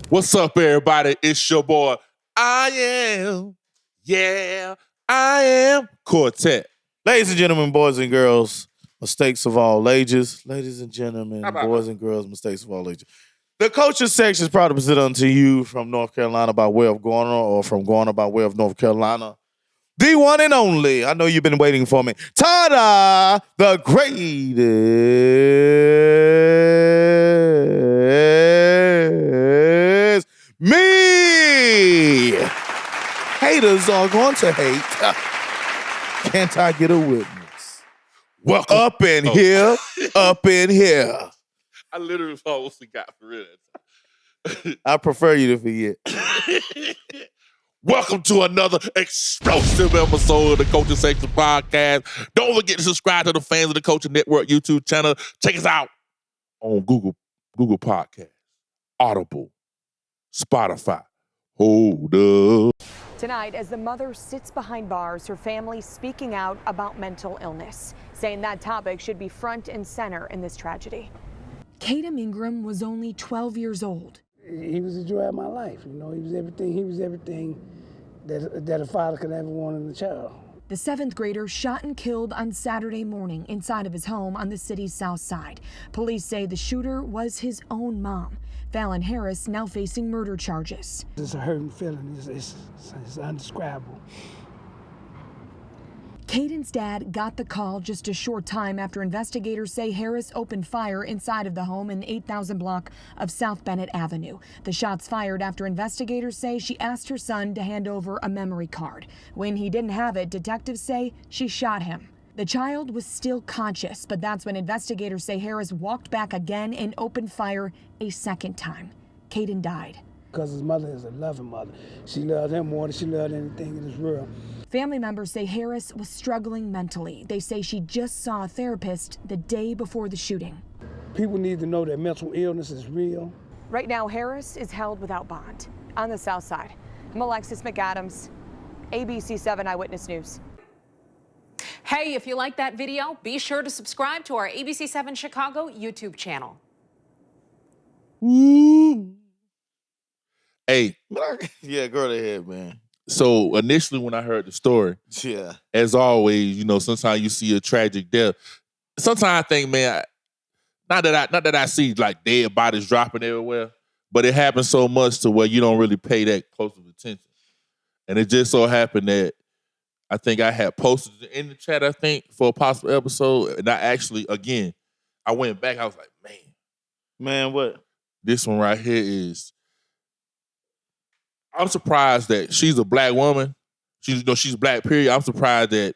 What's up, everybody? It's your boy. I am Quartet. Ladies and gentlemen, boys and girls, mistakes of all ages. Ladies and gentlemen, boys and girls, mistakes of all ages. The culture section is proud to present unto you from North Carolina by way of Garner or from Garner by way of North Carolina. The one and only. I know you've been waiting for me. Tada, the greatest me. Haters are going to hate. Can't I get a witness? Welcome. Up in here, up in here. I literally almost forgot for real. I prefer you to forget. Welcome to another explosive episode of the Culture Section Podcast. Don't forget to subscribe to the Fans of the Culture Network YouTube channel. Check us out on Google Podcast, Audible, Spotify. Hold up. Tonight, as the mother sits behind bars, her family speaking out about mental illness, saying that topic should be front and center in this tragedy. Katum Ingram was only 12 years old. He was the joy of my life. You know, he was everything that a father could ever want in a child. The 7th grader shot and killed on Saturday morning inside of his home on the city's south side. Police say the shooter was his own mom. Fallon Harris now facing murder charges. It's a hurting feeling. It's indescribable. Caden's dad got the call just a short time after investigators say Harris opened fire inside of the home in 8000 block of South Bennett Avenue. The shots fired after investigators say she asked her son to hand over a memory card. When he didn't have it, detectives say she shot him. The child was still conscious, but that's when investigators say Harris walked back again and opened fire a second time. Caden died. Because his mother is a loving mother. She loved him more than she loved anything in this world. Family members say Harris was struggling mentally. They say she just saw a therapist the day before the shooting. People need to know that mental illness is real. Right now, Harris is held without bond on the south side. I'm Alexis McAdams, ABC 7 Eyewitness News. Hey, if you like that video, be sure to subscribe to our ABC 7 Chicago YouTube channel. Ooh. Hey. Yeah, go ahead, man. So initially when I heard the story, Yeah. as always, you know, sometimes you see a tragic death. Sometimes I think, man, not that I see like dead bodies dropping everywhere, but it happens so much to where you don't really pay that close of attention. And it just so happened that I think I had posted it in the chat, I think, for a possible episode. And I actually, again, I went back, I was like, Man, what? this one right here is, I'm surprised that she's a black woman. She's black, period. I'm surprised that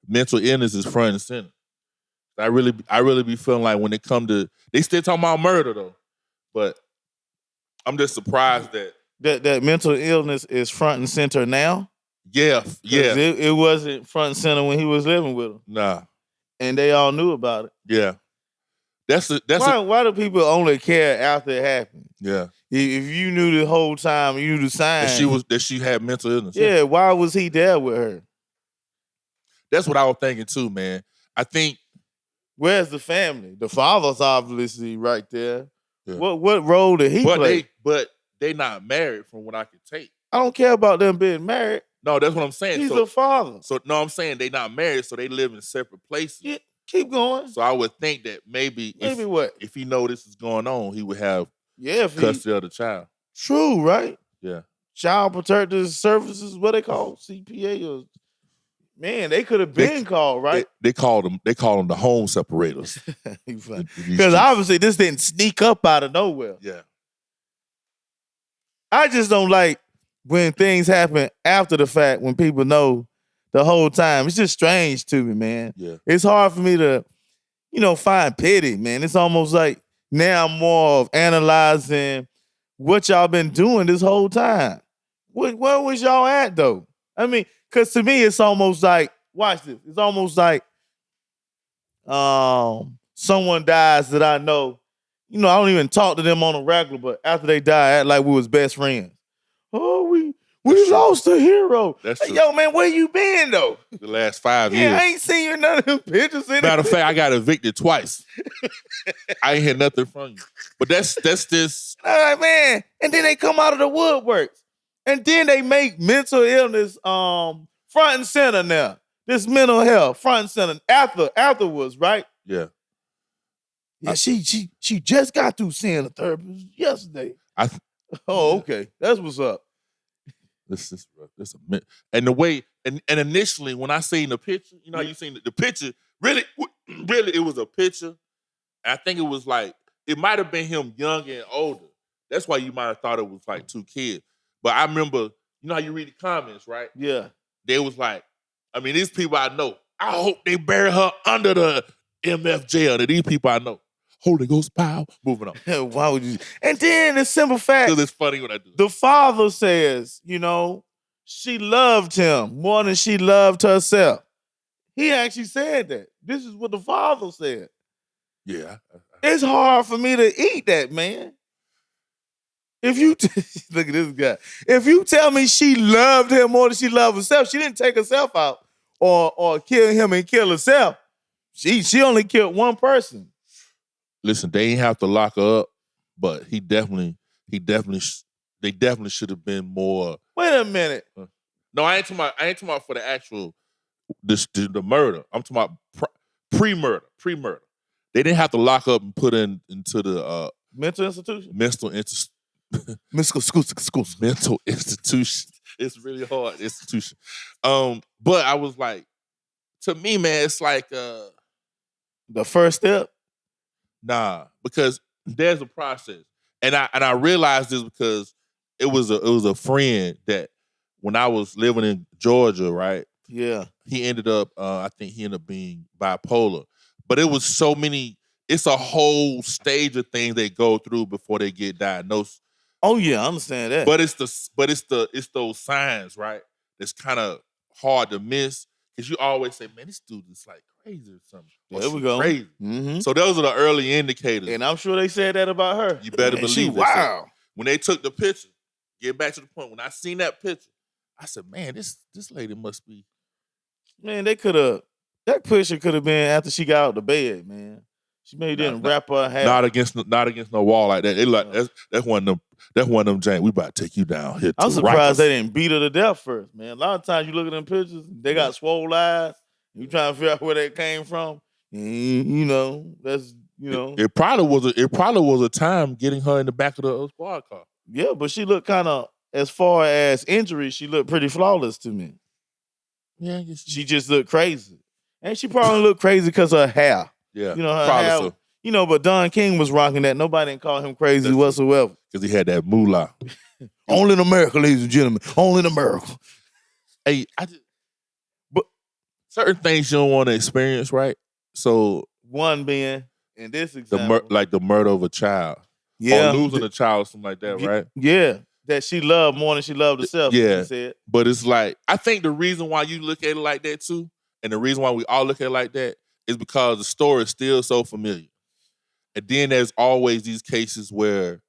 mental illness is front and center. I really be feeling like when it come to, they still talking about murder though, but I'm just surprised That mental illness is front and center now? Yeah. It wasn't front and center when he was living with him. Nah. And they all knew about it. Yeah. Why do people only care after it happened? Yeah. If you knew the whole time, you knew the signs. That she had mental illness. Yeah, why was he there with her? That's what I was thinking too, man. I think, where's the family? The father's obviously right there. Yeah. What role did he play? But they not married from what I could take. I don't care about them being married. No, that's what I'm saying. He's a father. So no, I'm saying they not married, so they live in separate places. Yeah, keep going. So I would think that maybe if he know this is going on, he would have custody of the child. True, right? Yeah. Child Protective Services, what they call CPA or man, they could have been called, right? They call them the home separators. Because obviously this didn't sneak up out of nowhere. Yeah. I just don't like when things happen after the fact, when people know the whole time. It's just strange to me, man. Yeah. It's hard for me to, find pity, man. It's almost like now I'm more of analyzing what y'all been doing this whole time. Where was y'all at, though? I mean, because to me, it's almost like, watch this. It's almost like someone dies that I know. I don't even talk to them on a regular, but after they die, I act like we was best friends. Oh, we We lost a hero. That's Hey, true. yo, man, where you been, though? The last 5 Yeah, years. I ain't seen you in none of them pictures. Matter of fact, I got evicted twice. I ain't hear nothing from you. But that's this. All right, man. And then they come out of the woodworks. And then they make mental illness front and center now. This mental health, front and center. Afterwards, right? Yeah. Yeah, she just got through seeing a therapist yesterday. Okay. That's what's up. This is rough. This a minute. And the way, and initially when I seen the picture, you know how you seen the picture, really it was a picture. I think it was like, it might have been him young and older. That's why you might have thought it was like 2 kids. But I remember, you know how you read the comments, right? Yeah. They was like, I mean, these people I know, I hope they bury her under the MF jail. These people I know. Holy Ghost power. Moving on. Why would you? And then the simple fact. Because it's funny when I do. The father says, you know, she loved him more than she loved herself. He actually said that. This is what the father said. Yeah. It's hard for me to eat that, man. If you look at this guy. If you tell me she loved him more than she loved herself, she didn't take herself out or kill him and kill herself. She only killed one person. Listen, they ain't have to lock her up, but they definitely should have been more. Wait a minute. No, I ain't talking about for the actual the murder. I'm talking about pre-murder. They didn't have to lock up and put into the mental institution. Mental institution. It's really hard institution. But I was like, to me, man, it's like the first step. Nah, because there's a process, and I realized this because it was a friend that when I was living in Georgia, right? Yeah, he ended up. I think he ended up being bipolar, but it was so many. It's a whole stage of things they go through before they get diagnosed. Oh yeah, I understand that. But it's those signs, right? That's kind of hard to miss because you always say, "Man, this dude is like crazy or something." There we go. Crazy. Mm-hmm. So those are the early indicators. And I'm sure they said that about her. You better believe it. Wow. When they took the picture, get back to the point. When I seen that picture, I said, "Man, this lady must be." Man, that picture could have been after she got out of the bed, man. She maybe didn't wrap her hair. Not against no wall like that. They like that's one of them James. We about to take you down here. I'm surprised they didn't beat her to death first, man. A lot of times you look at them pictures, they got swole eyes. You trying to figure out where they came from. You know, that's It probably was a time getting her in the back of the squad car. Yeah, but she looked kind of, as far as injuries, she looked pretty flawless to me. Yeah, she just looked crazy, and she probably looked crazy because of her hair. Yeah, her probably hair. So. But Don King was rocking that. Nobody didn't call him crazy whatsoever because he had that moolah. Only in America, ladies and gentlemen. Only in America. Hey, but certain things you don't want to experience, right? So one being in this example, the murder of a child, or losing a child, or something like that, right? Yeah, that she loved more than she loved herself. Yeah, he said. But it's like I think the reason why you look at it like that too, and the reason why we all look at it like that is because the story is still so familiar. And then there's always these cases where,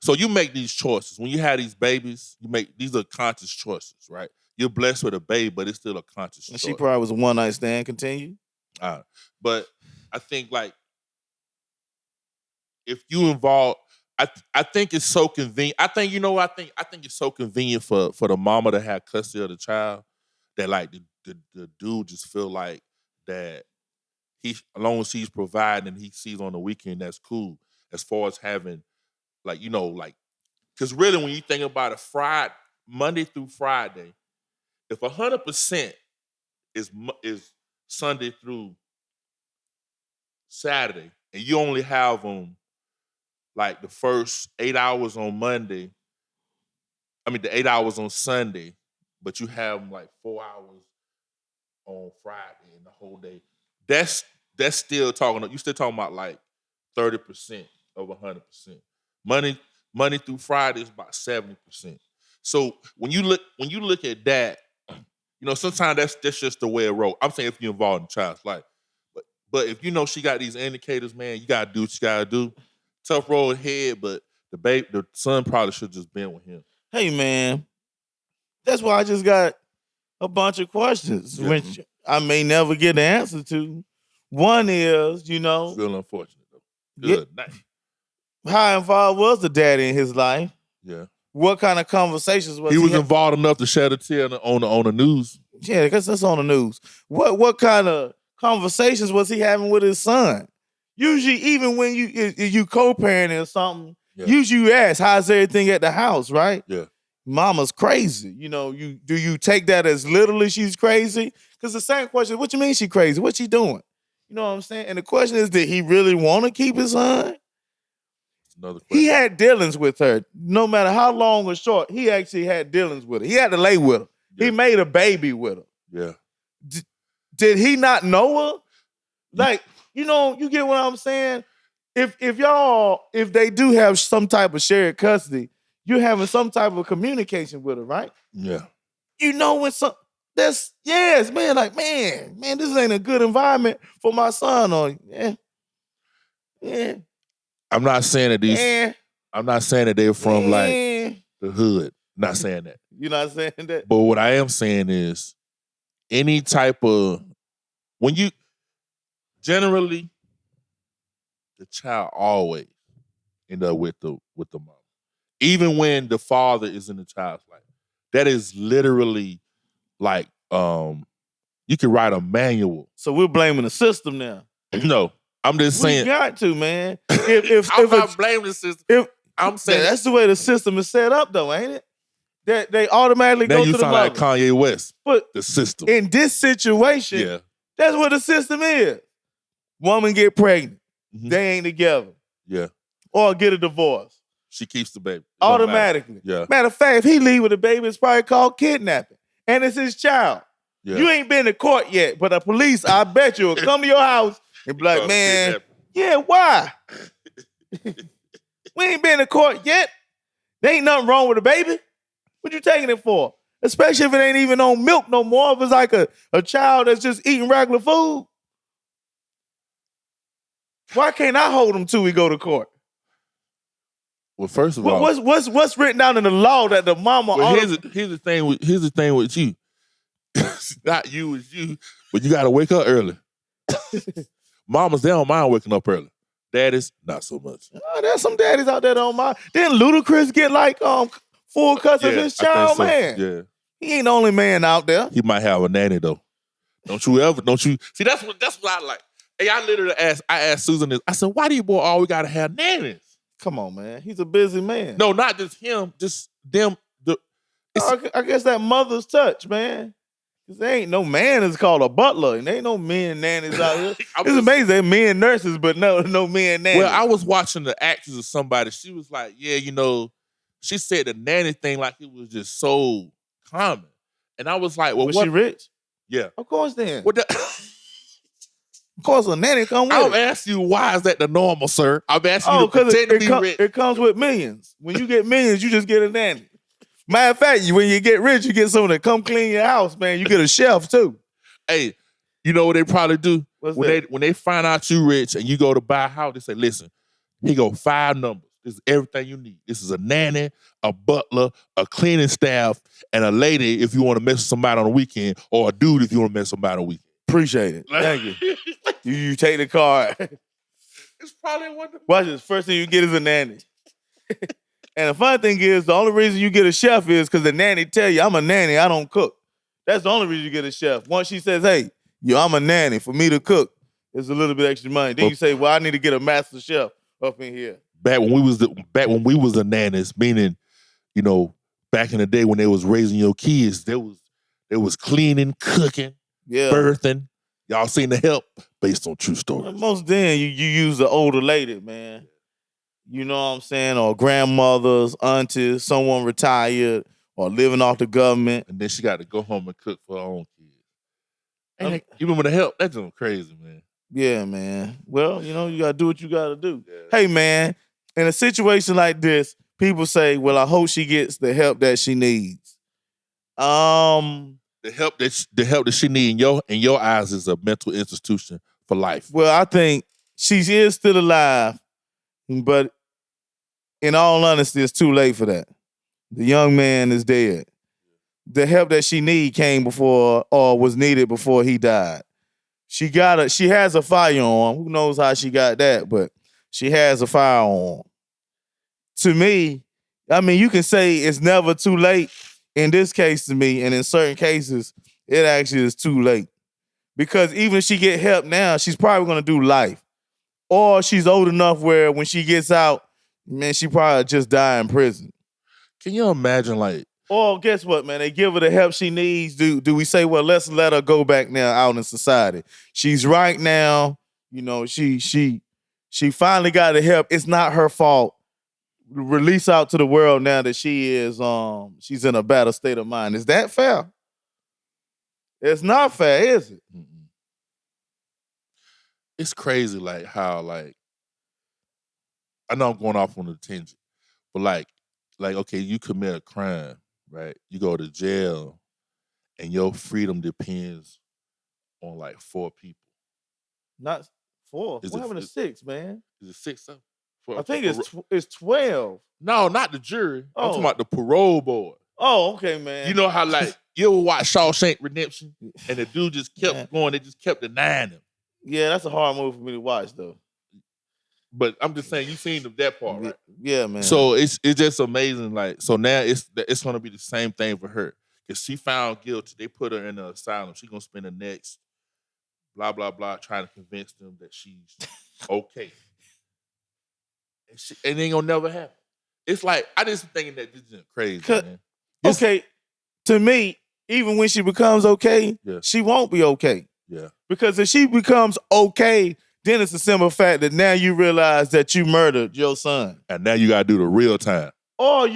so you make these choices when you have these babies. These are conscious choices, right? You're blessed with a baby, but it's still a conscious choice. She probably was a one night stand. Continue. But I think like if you involve, I think it's so convenient. I think it's so convenient for the mama to have custody of the child that like the dude just feel like that he, as long as he's providing and he sees on the weekend, that's cool. As far as having because really when you think about it, Monday through Friday, if 100% is Sunday through Saturday, and you only have them like the first 8 hours on Monday, the 8 hours on Sunday, but you have them like 4 hours on Friday and the whole day. That's still you're still talking about like 30% of 100%. Monday through Friday is about 70%. So when you look at that, sometimes that's just the way it rolls. I'm saying if you're involved in the child's life. But if she got these indicators, man, you gotta do what you gotta do. Tough road ahead, but the son probably should have just been with him. Hey man, That's why I just got a bunch of questions, which I may never get the answer to. One is, It's real unfortunate though. Good night. How involved was the daddy in his life? Yeah. What kind of conversations was he was involved enough to shed a tear on the news. Yeah, because that's on the news. What kind of conversations was he having with his son? Usually, even when you co-parenting or something, usually you ask, how's everything at the house, right? Yeah. Mama's crazy. Do you take that as literally she's crazy? Because the same question, what you mean she crazy? What's she doing? You know what I'm saying? And the question is, did he really want to keep his son? Another question. He had dealings with her. No matter how long or short, he actually had dealings with her. He had to lay with her. Yeah. He made a baby with her. Yeah. Did he not know her? Like, you get what I'm saying? If they do have some type of shared custody, you're having some type of communication with her, right? Yeah. When this ain't a good environment for my son. Or I'm not saying that I'm not saying that they're from like the hood. Not saying that. You're not saying that? But what I am saying is any type of generally the child always end up with the mom. Even when the father is in the child's life. That is literally like you can write a manual. So we're blaming the system now. No. I'm just saying. We got to, man. I'm not blaming the system. I'm saying that's the way the system is set up, though, ain't it? That they automatically go to the mother. Now you sound like Kanye West. But the system. In this situation, that's what the system is. Woman get pregnant. Mm-hmm. They ain't together. Yeah. Or get a divorce. She keeps the baby. Automatically. Yeah. Matter of fact, if he leave with the baby, it's probably called kidnapping. And it's his child. Yeah. You ain't been to court yet, but the police, I bet you, will come to your house and be like, man, why? We ain't been to court yet. There ain't nothing wrong with the baby. What you taking it for? Especially if it ain't even on milk no more. If it's like a child that's just eating regular food. Why can't I hold him till we go to court? Well, first of all, what's written down in the law that the mama? Well, here's the thing with you. Not you, it's you, but you got to wake up early. Mamas, they don't mind waking up early. Daddies, not so much. There's some daddies out there that don't mind. Didn't Ludacris get like full custody of his child, so. Man? Yeah, he ain't the only man out there. He might have a nanny though. Don't you see? That's what I like. Hey, I literally asked Susan this. I said, why do you boy always gotta have nannies? Come on, man. He's a busy man. No, not just him, just them. I guess that mother's touch, man. Cause there ain't no man is called a butler, and there ain't no men nannies out here. It's amazing, there men nurses, but no men nannies. Well, I was watching the actress of somebody. She was like, she said the nanny thing like it was just so common, and I was like, well, was she rich? Yeah, of course. Then, of course, a nanny come with. I'm asking you, why is that the normal, sir? I'm asking you to pretend to be rich. It comes with millions. When you get millions, you just get a nanny. Matter of fact, when you get rich, you get someone to come clean your house, man. You get a chef too. Hey, you know what they probably do? When they find out you rich and you go to buy a house, they say, listen, here go 5 numbers. This is everything you need. This is a nanny, a butler, a cleaning staff, and a lady if you want to mess with somebody on the weekend, or a dude if you want to mess with somebody on the weekend. Appreciate it. Thank you. You take the card. It's probably one. Watch this. First thing you get is a nanny. And the fun thing is, the only reason you get a chef is because the nanny tell you, I'm a nanny, I don't cook. That's the only reason you get a chef. Once she says, hey, I'm a nanny, for me to cook, it's a little bit extra money. Then you say, well, I need to get a master chef up in here. Back when we was the nannies, meaning, back in the day when they was raising your kids, there was cleaning, cooking, birthing. Y'all seen The Help based on true stories. Most then you use the older lady, man. You know what I'm saying? Or grandmothers, aunties, someone retired or living off the government. And then she got to go home and cook for her own kids. Even with The Help, that's just crazy, man. Yeah, man. Well, you got to do what you got to do. Yeah. Hey, man, in a situation like this, people say, well, I hope she gets the help that she needs. The help that she needs in your eyes is a mental institution for life. Well, I think she is still alive, but in all honesty, it's too late for that. The young man is dead. the help that she need came before or was needed before he died. She has a firearm. Who knows how she got that, but she has a firearm. To me, I mean, you can say it's never too late in this case to me, and in certain cases, it actually is too late. Because even if she get help now, she's probably gonna do life. Or she's old enough where when she gets out, man, she probably just die in prison. Can you imagine, like... Or guess what, man? They give her the help she needs. Do we say, well, let's let her go back now out in society? She's right now, you know, she finally got the help. It's not her fault. Release out to the world now that she's in a better state of mind. Is that fair? It's not fair, is it? Mm-mm. It's crazy, like, how, like, I know I'm going off on a tangent, but like, okay, you commit a crime, right? You go to jail, and your freedom depends on, like, 4 people. Not 4. What happened to 6, man? Is it 6? I think it's 12. No, not the jury. I'm Oh. talking about the parole board. Oh, okay, man. You know how, like, you ever watch Shawshank Redemption, and the dude just kept going, they just kept denying him. Yeah, that's a hard movie for me to watch, though. But I'm just saying, you seen that part, right? Yeah, man. So it's just amazing. Like, so now it's gonna be the same thing for her. Because she found guilty. They put her in an asylum. She's gonna spend the next blah, blah, blah, trying to convince them that she's okay. And it ain't gonna never happen. It's like, I just thinking that this is crazy, man. Okay, to me, even when she becomes okay, she won't be okay. Yeah. Because if she becomes okay, then it's a simple fact that now you realize that you murdered your son. And now you gotta do the real time. Or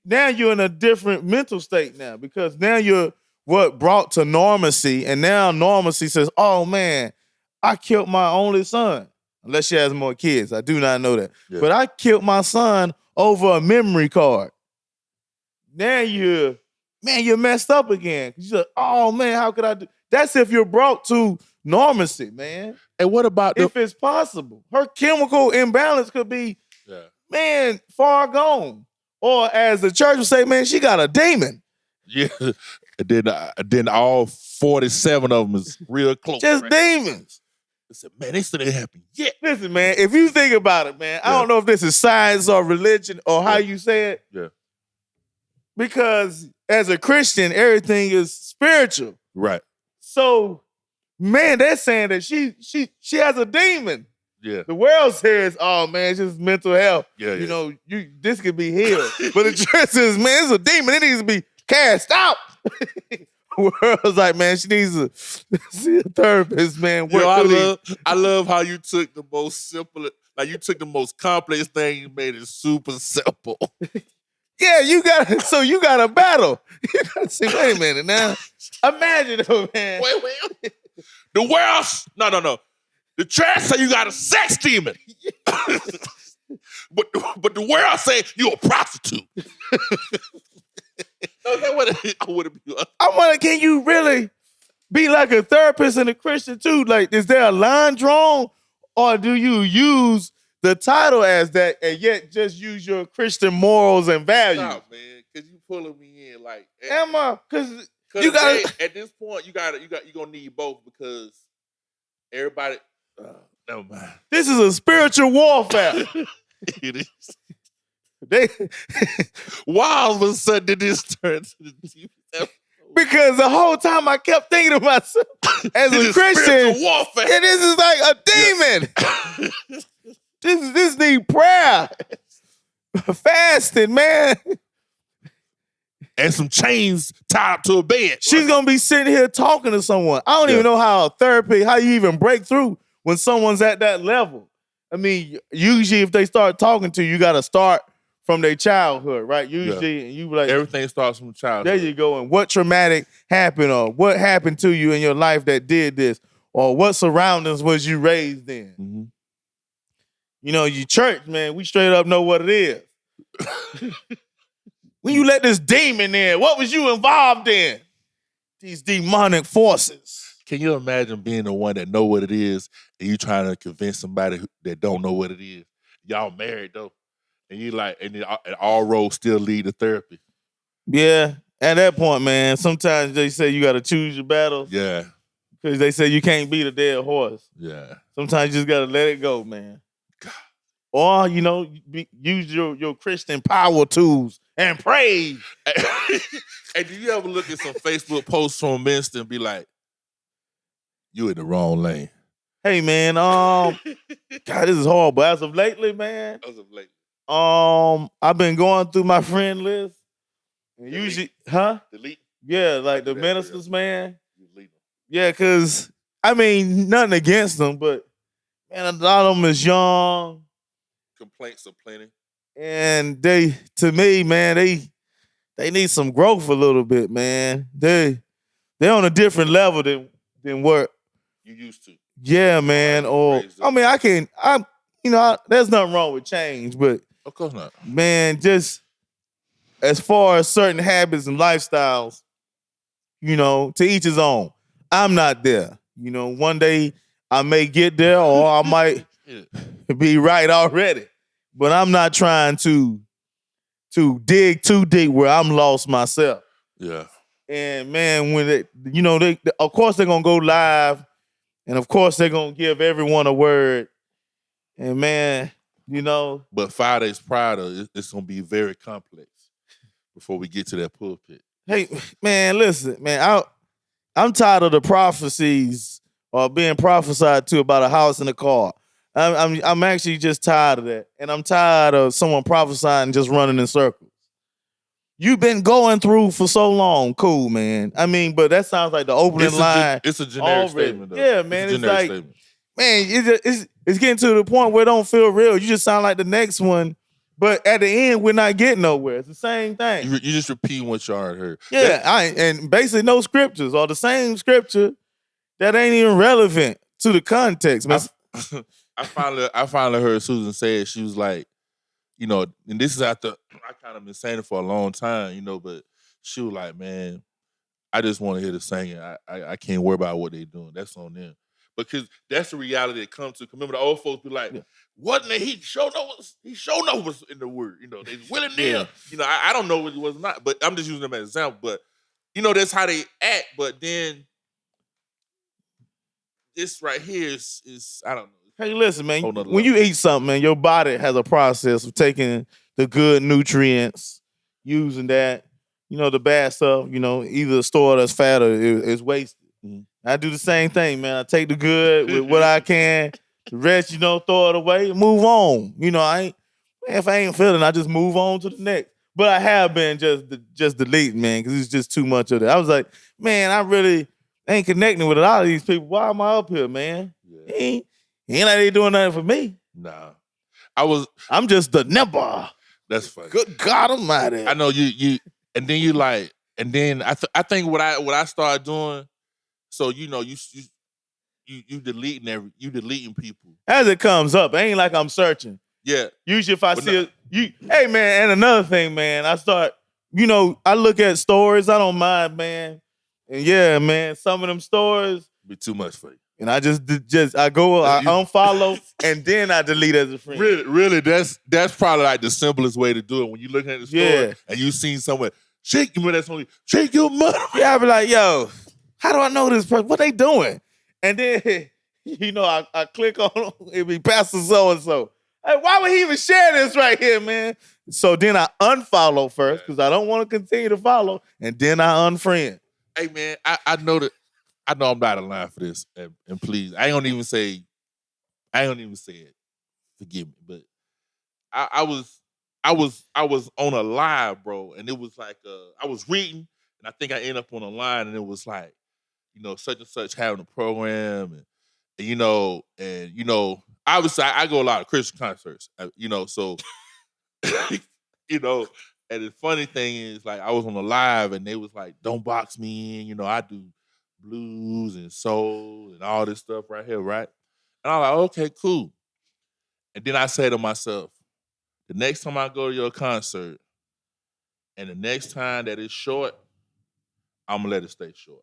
now you're in a different mental state now, because now you're brought to normalcy, and now normalcy says, oh man, I killed my only son. Unless she has more kids. I do not know that. Yeah. But I killed my son over a memory card. Now you're messed up again. You're like, oh man, how could I do? That's if you're brought to normalcy, man. And what about if it's possible? Her chemical imbalance could be, man, far gone. Or as the church would say, man, she got a demon. Yeah. And then all 47 of them is real close. Just demons. I said, man, they still ain't happen yet. Listen, man, if you think about it, man, I don't know if this is science or religion or how you say it. Yeah. Because as a Christian, everything is spiritual. Right. So, man, they're saying that she has a demon. Yeah. The world says, oh man, it's just mental health. Yeah. You know, this could be healed. But the church says, man, it's a demon. It needs to be cast out. The world's like, man, she needs to see a therapist, man. I love how you took the most simple, like you took the most complex thing, you made it super simple. Yeah, you got a battle. You gotta say, wait a minute now. Imagine though, man. Wait. The world, no. The church say you got a sex demon. but the world say you a prostitute. I wonder, can you really be like a therapist and a Christian too? Like, is there a line drawn, or do you use the title as that and yet just use your Christian morals and values? Stop, man, because you pulling me in like. Am I? Because you got at this point you're gonna need both, because everybody. Never mind. This is a spiritual warfare. It is. Why all of a sudden did this turn to the TV episode? Because the whole time I kept thinking to myself, as a Christian, warfare. And this is like a demon. Yeah. This need prayer, fasting, man, and some chains tied up to a bed. She's gonna be sitting here talking to someone. I don't even know how you even break through when someone's at that level. I mean, usually if they start talking to you, you got to start from their childhood, right? Usually, and you be like, everything starts from childhood. There you go. And what traumatic happened, or what happened to you in your life that did this, or what surroundings was you raised in? Mm-hmm. You know, your church, man, we straight up know what it is. When you let this demon in, what was you involved in? These demonic forces. Can you imagine being the one that know what it is and you trying to convince somebody that don't know what it is? Y'all married though, and you like, and all roads still lead to therapy. Yeah, at that point, man, sometimes they say you got to choose your battles. Yeah. Because they say you can't beat a dead horse. Yeah. Sometimes you just got to let it go, man. God. Or, use your Christian power tools and pray. Hey, do you ever look at some Facebook posts from Winston and be like, you in the wrong lane? Hey, man, God, this is horrible. As of lately, man. As of lately. I've been going through my friend list. And Delete. usually, huh? Delete. Yeah, like the ministers, man. Delete them. Yeah, because, nothing against them, but, man, a lot of them is young. Complaints are plenty. And to me, man, they need some growth a little bit, man. They're on a different level than what you used to. Yeah, man. Or there's nothing wrong with change, but of course not. Man, just as far as certain habits and lifestyles, to each his own. I'm not there. One day I may get there or I might be right already. But I'm not trying to dig too deep where I'm lost myself. Yeah. And man, when they of course they're gonna go live, and of course they're gonna give everyone a word. And man, But 5 days prior, it's gonna be very complex before we get to that pulpit. Hey, man, listen, man, I'm tired of the prophecies or being prophesied to about a house and a car. I'm actually just tired of that. And I'm tired of someone prophesying just running in circles. You've been going through for so long. Cool, man. But that sounds like the opening line. It's a generic statement, though. Yeah, man. It's like, statement. Man, it's getting to the point where it don't feel real. You just sound like the next one. But at the end, we're not getting nowhere. It's the same thing. You just repeat what you already heard. Yeah, and basically no scriptures or the same scripture that ain't even relevant to the context, man. I finally heard Susan say it. She was like, and this is after I kind of been saying it for a long time, but she was like, man, I just want to hear the singing. I can't worry about what they're doing. That's on them. Because that's the reality that comes to. Remember, the old folks be like, wasn't it? He showed up was in the word. They willing there. I don't know what it was not, but I'm just using them as an example. But that's how they act. But then this right here is I don't know. Hey, listen, man. When you eat something, man, your body has a process of taking the good nutrients, using that. The bad stuff, either stored as fat or is wasted. Mm-hmm. I do the same thing, man. I take the good with what I can. The rest, throw it away and move on. If I ain't feeling, I just move on to the next. But I have been just deleting, man, because it's just too much of that. I was like, man, I really ain't connecting with a lot of these people. Why am I up here, man? Yeah. Ain't like they doing nothing for me. Nah. I'm just the nimble. That's funny. Good God Almighty. I know you and then you like, and then I think what I started doing, so you deleting people. As it comes up, it ain't like I'm searching. Yeah. Usually if I see hey man, and another thing, man, I start, I look at stories, I don't mind, man. And yeah, man, some of them stories be too much for you. And I I go, I unfollow, and then I delete as a friend. Really, that's probably like the simplest way to do it. When you're looking at the story and you seen someone shake your mother. Yeah, I be like, yo, how do I know this person? What they doing? And then, I click on it be Pastor so-and-so. Hey, why would he even share this right here, man? So then I unfollow first because I don't want to continue to follow, and then I unfriend. Hey, man, I know that. I know I'm not in line for this, and please, I don't even say it. Forgive me, but I was on a live, bro, and it was like I was reading, and I think I ended up on a line, and it was like, such and such having a program, and obviously I go a lot of Christian concerts, so and the funny thing is, like, I was on a live, and they was like, "Don't box me in," I do blues and soul and all this stuff right here, right? And I'm like, okay, cool. And then I say to myself, the next time I go to your concert and the next time that it's short, I'm going to let it stay short.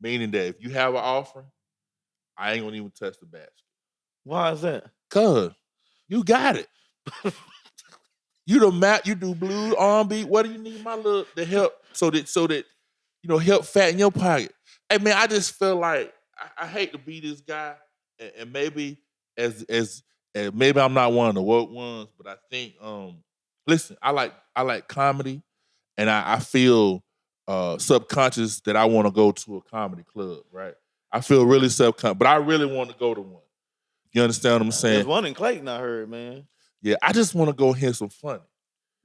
Meaning that if you have an offering, I ain't going to even touch the basket. Why is that? Because you got it. You the map, you do blues, R&B. What do you need my little to help so that help fatten your pocket? Hey man, I just feel like I hate to be this guy, and maybe as maybe I'm not one of the woke ones, but I think listen, I like comedy, and I feel subconscious that I want to go to a comedy club, right? I feel really subconscious, but I really want to go to one. You understand what I'm saying? There's one in Clayton I heard, man. Yeah, I just want to go hear some funny.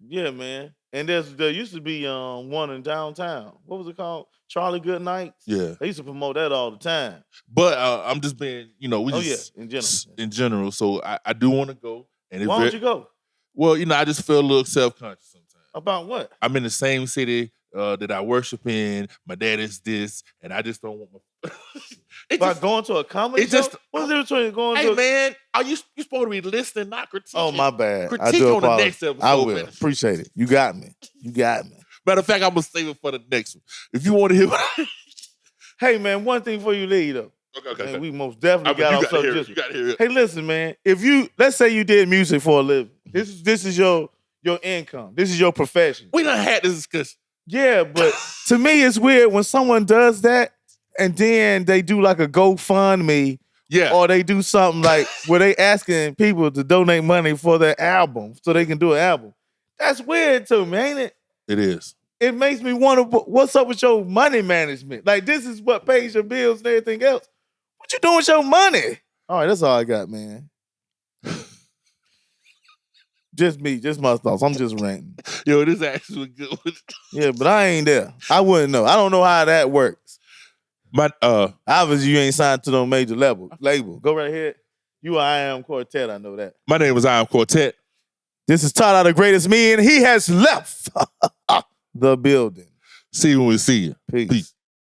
Yeah, man. And there used to be one in downtown. What was it called? Charlie Goodnights? Yeah. They used to promote that all the time. But I'm just being, in general. So I do want to go. And Why don't you go? Well, I just feel a little self-conscious sometimes. About what? I'm in the same city that I worship in. My dad is this, and I just don't want my... going to a comedy show? What's the difference between going to... Hey, man, are you supposed to be listening, not critiquing? Oh, my bad. Critique I do on the next episode. I will. Man. Appreciate it. You got me. Matter of fact, I'm going to save it for the next one. If you want to hear... Hey, man, one thing before you leave, though. Okay. And we most definitely got off subject. You got to hear it. Hey, listen, man. Let's say you did music for a living. This is your income. This is your profession. We done had this discussion. Yeah, but to me, it's weird when someone does that and then they do like a GoFundMe. Yeah. Or they do something like where they asking people to donate money for their album so they can do an album. That's weird to me, ain't it? It is. It makes me wonder what's up with your money management. Like, this is what pays your bills and everything else. What you doing with your money? All right, that's all I got, man. Just me, just my thoughts. I'm just ranting. Yo, this actually good one. Yeah, but I ain't there. I wouldn't know. I don't know how that works. Obviously, you ain't signed to no major label. Go right ahead. You are I Am Quartet, I know that. My name is I Am Quartet. This is Todd, the greatest me, and he has left the building. See you when we see you. Peace.